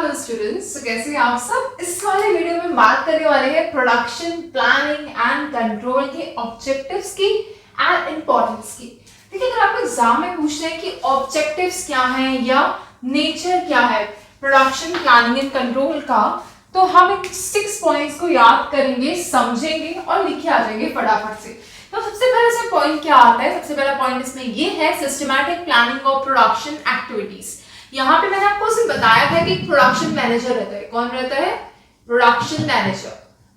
Hello students, तो कैसे हैं आप सब। इस वाले वीडियो में बात करने वाले हैं प्रोडक्शन प्लानिंग एंड कंट्रोल के ऑब्जेक्टिव्स की एंड इंपॉर्टेंस की। देखिए, अगर आपको एग्जाम में पूछ रहे हैं कि ऑब्जेक्टिव्स क्या हैं या नेचर क्या है प्रोडक्शन प्लानिंग एंड कंट्रोल का, तो हम इन 6 पॉइंट्स को याद करेंगे, समझेंगे और लिखे आ जाएंगे फटाफट से। तो सबसे पहले इसमें पॉइंट क्या आता है? सबसे पहला पॉइंट इसमें ये है systematic planning of production activities. यहाँ पे मैंने आपको उसमें बताया था कि प्रोडक्शन मैनेजर रहता है। कौन रहता है? Production manager.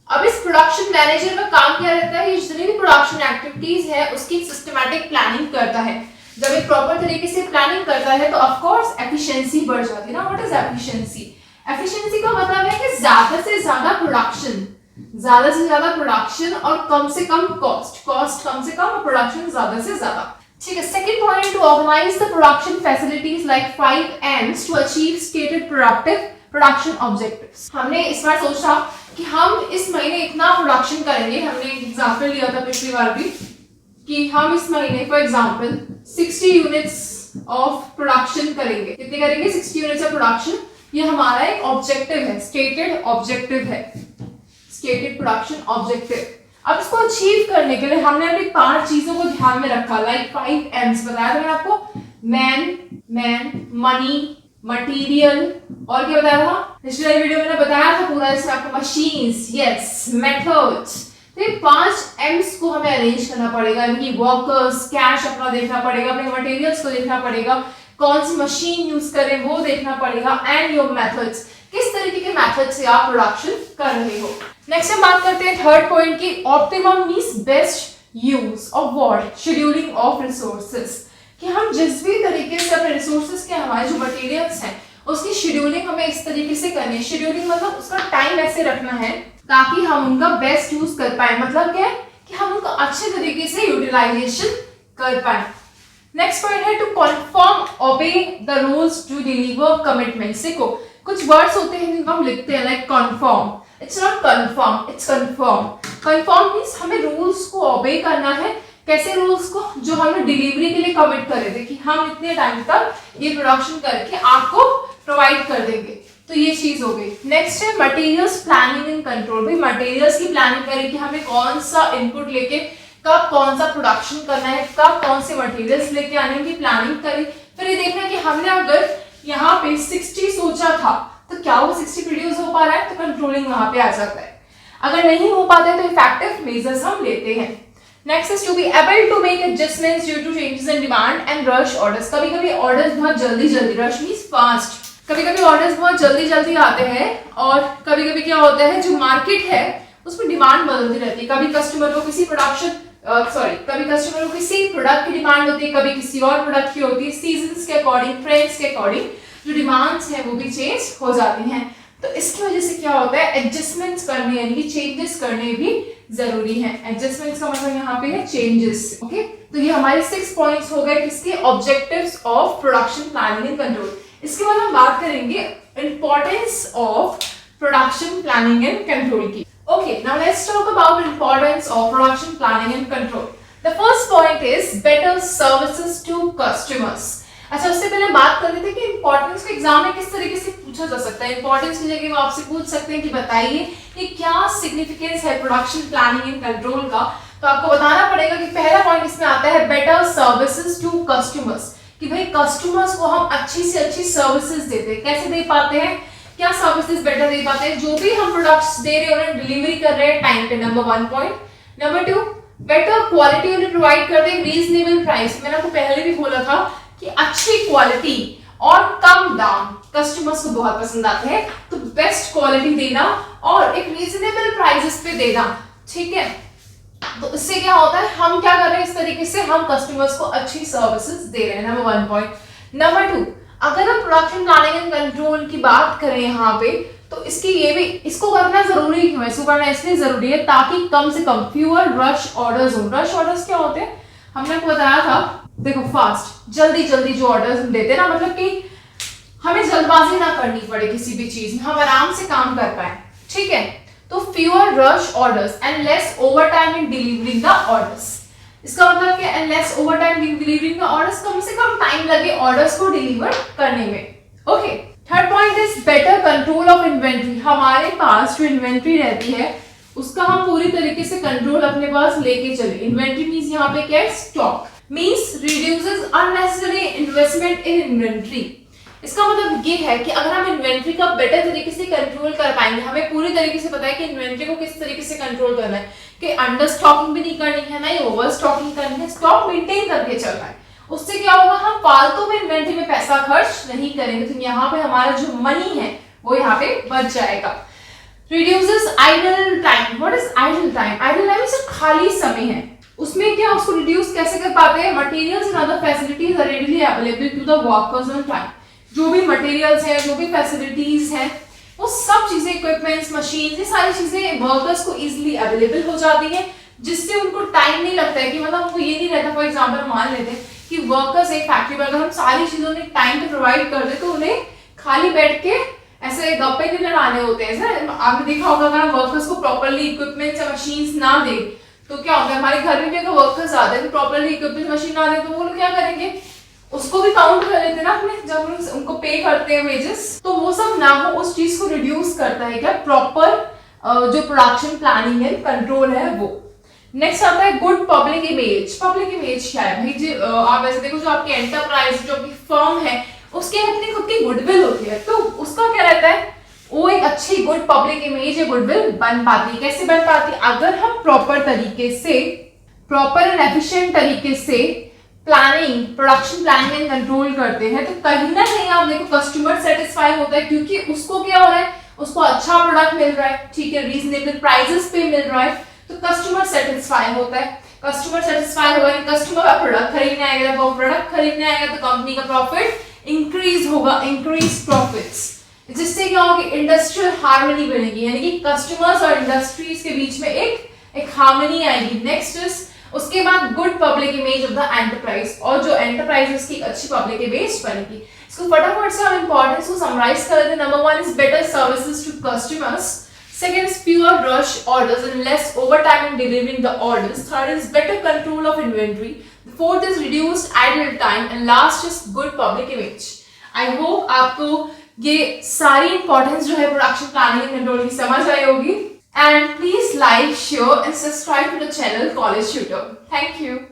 अब इस प्रोडक्शन मैनेजर का काम क्या रहता है? जितनी भी प्रोडक्शन एक्टिविटीज है उसकी सिस्टमैटिक प्लानिंग करता है। जब एक प्रॉपर तरीके से प्लानिंग करता है तो ऑफ कोर्स एफिशिएंसी बढ़ जाती है ना। What is efficiency? एफिशिएंसी का मतलब है कि ज्यादा से ज्यादा प्रोडक्शन और कम से कम कॉस्ट कम से कम और प्रोडक्शन ज्यादा से ज्यादा। ठीक है। Second point, to organise the production facilities like 5 M's to achieve stated production objectives. हमने इस बार सोचा कि हम इस महीने इतना प्रोडक्शन करेंगे। हमने एक एग्जांपल लिया था पिछली बार भी कि हम इस महीने for example 60 units of production करेंगे। कितने करेंगे? 60 यूनिट्स ऑफ प्रोडक्शन। ये हमारा एक ऑब्जेक्टिव है, स्टेटेड प्रोडक्शन ऑब्जेक्टिव। अब इसको अचीव करने के लिए हमने अपनी 5 चीजों को ध्यान में रखा। लाइक 5 M's बताया था मैंने आपको। मैन, मनी, मटेरियल और क्या बताया था पिछले वीडियो में बताया था पूरा। इसमें आपको मशीन्स, यस, मेथड्स। तो ये 5 M's को हमें अरेंज करना पड़ेगा। इनकी वर्कर्स, कैश अपना देखना पड़ेगा, अपने मटेरियल्स को देखना पड़ेगा, कौन सी मशीन यूज करें वो देखना पड़ेगा, एंड योर मेथड्स, किस तरीके के मेथड से आप प्रोडक्शन कर रहे हो। नेक्स्ट हम बात करते हैं थर्ड पॉइंट की, optimum means best use of what? Scheduling of resources. कि हम जिस भी तरीके से अपने रिसोर्सेज के हमारे जो मटेरियल्स हैं उसकी शेड्यूलिंग हमें इस तरीके से करनी है। शेड्यूलिंग मतलब उसका टाइम ऐसे रखना है ताकि हम उनका बेस्ट यूज कर पाए। मतलब क्या है कि हम उनका अच्छे तरीके से यूटिलाइजेशन कर पाए। नेक्स्ट पॉइंट है to conform obey the rules to deliver commitments. देखो, कुछ वर्ड्स होते हैं जिनको हम लिखते हैं like conform. It's not confirm, it's conform. Conform means हमें रूल्स को ओबे करना है। कैसे रूल्स को? जो हमने डिलीवरी के लिए कमिट करे थे कि हम इतने टाइम तक ये प्रोडक्शन करके आपको प्रोवाइड कर देंगे। तो ये चीज हो गई। नेक्स्ट है मटेरियल्स प्लानिंग एंड कंट्रोल। भाई मटेरियल्स की प्लानिंग करें कि हमें कौन सा इनपुट लेके कब कौन सा प्रोडक्शन करना है, कब कौन से मटेरियल्स लेके आने की प्लानिंग करें। फिर ये देखना कि हमने अगर यहाँ पे 60 सोचा था तो क्या वो 60 प्रोड्यूस हो पा रहा है, तो कंट्रोलिंग वहां पे आ जाता है। अगर नहीं हो पाता है तो इफेक्टिव मेजर्स हम लेते हैं। Next is to be able to make adjustments due to changes in demand and rush orders. कभी-कभी ऑर्डर्स बहुत जल्दी, रश मींस फास्ट। कभी-कभी ऑर्डर्स बहुत जल्दी आते हैं और कभी-कभी क्या होता है जो मार्केट है उसमें डिमांड बदलती रहती है। कभी कस्टमर को किसी प्रोडक्ट की डिमांड होती है, कभी किसी और प्रोडक्ट की होती है। सीजन्स के अकॉर्डिंग, ट्रेंड्स के अकॉर्डिंग जो डिमांड्स हैं वो भी चेंज हो जाती हैं। तो इसकी वजह से क्या होता है, एडजस्टमेंट्स करने यानी कि चेंजेस करने भी जरूरी है। एडजस्टमेंट्स का मतलब यहाँ पे है चेंजेस। ओके, तो ये हमारे 6 पॉइंट्स हो गए किसके? Objectives of production planning and control. इसके बाद हम बात करेंगे importance of production planning and control की। Okay, now let's talk about importance of production planning and control. The first point is better services to customers. अच्छा, उससे पहले बात कर लेते हैं कि इंपॉर्टेंस को एग्जाम में किस तरीके से पूछा जा सकता है। इंपॉर्टेंस की जगह वो आपसे पूछ सकते हैं कि बताइए कि क्या सिग्निफिकेंस है प्रोडक्शन प्लानिंग एंड कंट्रोल का। तो आपको बताना पड़ेगा कि पहला पॉइंट इसमें आता है बेटर सर्विसेज टू कस्टमर्स। कि भाई कस्टमर्स को हम अच्छी से अच्छी सर्विसेज देते हैं। कैसे दे पाते हैं? क्या सर्विसेज बेटर दे पाते हैं? जो भी हम प्रोडक्ट्स दे रहे हैं उन्हें डिलीवरी कर रहे हैं टाइम पे, number 1 point. Number 2, better quality उन्हें प्रोवाइड कर दें, रीजनेबल प्राइस। मैंने आपको पहले भी बोला था कि अच्छी क्वालिटी और कम दाम कस्टमर्स को बहुत पसंद आते हैं। तो बेस्ट क्वालिटी देना और एक रीजनेबल प्राइसेस पे देना, ठीक है। तो इससे क्या होता है, हम क्या कर रहे हैं, इस तरीके से हम कस्टमर्स को अच्छी सर्विसेज दे रहे हैं, नंबर 1 पॉइंट। नंबर 2, अगर हम प्रोडक्शन प्लानिंग एंड कंट्रोल की बात करें यहाँ पे, तो इसको करना जरूरी क्यों है? इसको करना इसलिए जरूरी है ताकि कम से कम फ्यूअर रश ऑर्डर्स हो। रश ऑर्डर्स क्या होते हैं? हमने आपको बताया था, देखो फास्ट, जल्दी जो ऑर्डर्स हम देते हैं ना, मतलब कि हमें जल्दबाजी ना करनी पड़े किसी भी चीज में, हम आराम से काम कर पाए, ठीक है। तो fewer rush orders and less overtime in delivering the orders. इसका मतलब क्या? And less overtime in delivering the orders, कम से कम टाइम लगे ऑर्डर्स को डिलीवर करने में। Okay, third point is better हमारे पास जो इन्वेंट्री रहती है उसका हम पूरी तरीके से कंट्रोल अपने पास लेके चले। इन्वेंट्री मींस यहाँ पे क्या है, stock, means reduces unnecessary investment in inventory. इसका मतलब ये है कि अगर हम इन्वेंट्री का बेटर तरीके से कंट्रोल कर पाएंगे, हमें पूरी तरीके से पता है कि इन्वेंट्री को किस तरीके से कंट्रोल करना है, कि अंडर स्टॉकिंग भी नहीं करनी है, ना ही ओवर स्टॉकिंग करनी है, स्टॉक मेंटेन करके चलना है। उससे क्या होगा, हम फालतू में इन्वेंट्री में पैसा खर्च नहीं करेंगे, तो यहाँ पे हमारा जो मनी है वो यहाँ पे बच जाएगा। Reduces idle time. What is idle time? Idle time सिर्फ खाली समय है, उसमें क्या उसको रिड्यूस कैसे कर पाते हैं? Materials and other facilities are readily available to the workers on time. जो भी मटेरियल्स है, जो भी फैसिलिटीज है, वो सब चीजें, इक्विपमेंट्स, मशीन, ये सारी चीजें वर्कर्स को इजीली अवेलेबल हो जाती है, जिससे उनको टाइम नहीं लगता है कि मतलब उनको ये नहीं रहता। फॉर एग्जांपल मान लेते हैं कि वर्कर्स एक फैक्ट्री में अगर हम सारी चीजों ने टाइम पे प्रोवाइड कर दे तो उन्हें खाली बैठ के ऐसे गप्पे नहीं लड़ाने होते हैं। सर आपने देखा होगा अगर हम वर्कर्स को प्रॉपर्ली इक्विपमेंट्स या मशीन्स ना दे तो क्या होता है, हमारे घर में भी अगर वर्कर्स आते हैं तो प्रॉपर्ली इक्विपमेंट मशीन ना दे तो वो लोग क्या करेंगे, उसको भी काउंट कर लेते हैं ना अपने, जब उनको पे करते हैं वेजेस, तो वो सब ना हो, उस चीज को रिड्यूस करता है क्या, प्रॉपर जो प्रोडक्शन प्लानिंग है, कंट्रोल है वो। नेक्स्ट आता है good public image. Public image क्या है भाई, जो आप ऐसे देखो, जो आपकी एंटरप्राइज, जो आपकी फर्म है, उसके अपनी खुद की गुडविल होती है, तो उसका क्या रहता है, वो एक अच्छी गुड पब्लिक इमेज या गुडविल बन पाती है। कैसे बन पाती है? अगर हम प्रॉपर तरीके से, प्रॉपर एंड एफिशिएंट तरीके से planning, production planning and control करते हैं, तो कहीं ना कहीं आप देखो कस्टमर सेटिस्फाई होता है, क्योंकि उसको क्या हो रहा है, उसको अच्छा प्रोडक्ट मिल रहा है, ठीक है, रीजनेबल प्राइसेस पे मिल रहा है, तो कस्टमर सेटिस्फाई होता है। कस्टमर सेटिस्फाई होगा, कस्टमर का प्रोडक्ट खरीदने आएगा, जब वो प्रोडक्ट खरीदने आएगा तो कंपनी का प्रॉफिट इंक्रीज होगा, इंक्रीज प्रॉफिट्स, जिससे क्या होगा, इंडस्ट्रियल हार्मनी बनेगी, यानी कि कस्टमर्स और इंडस्ट्रीज के बीच में एक हार्मनी आएगी। नेक्स्ट इज उसके बाद good public image of the enterprise, और जो एंटरप्राइजेस की अच्छी पब्लिक इमेज बनेगी। इसको फटाफट से हम इंपॉर्टेंस को समराइज कर दें। Number 1 is better services to customers, second is fewer rush orders and less overtime in delivering the orders, third is better control of inventory, the fourth is reduced idle time, and last is good public image. I hope आपको ये सारी importance जो है production planning and control की समझ आई होगी, and please like, share and subscribe to the channel College Tutor. Thank you.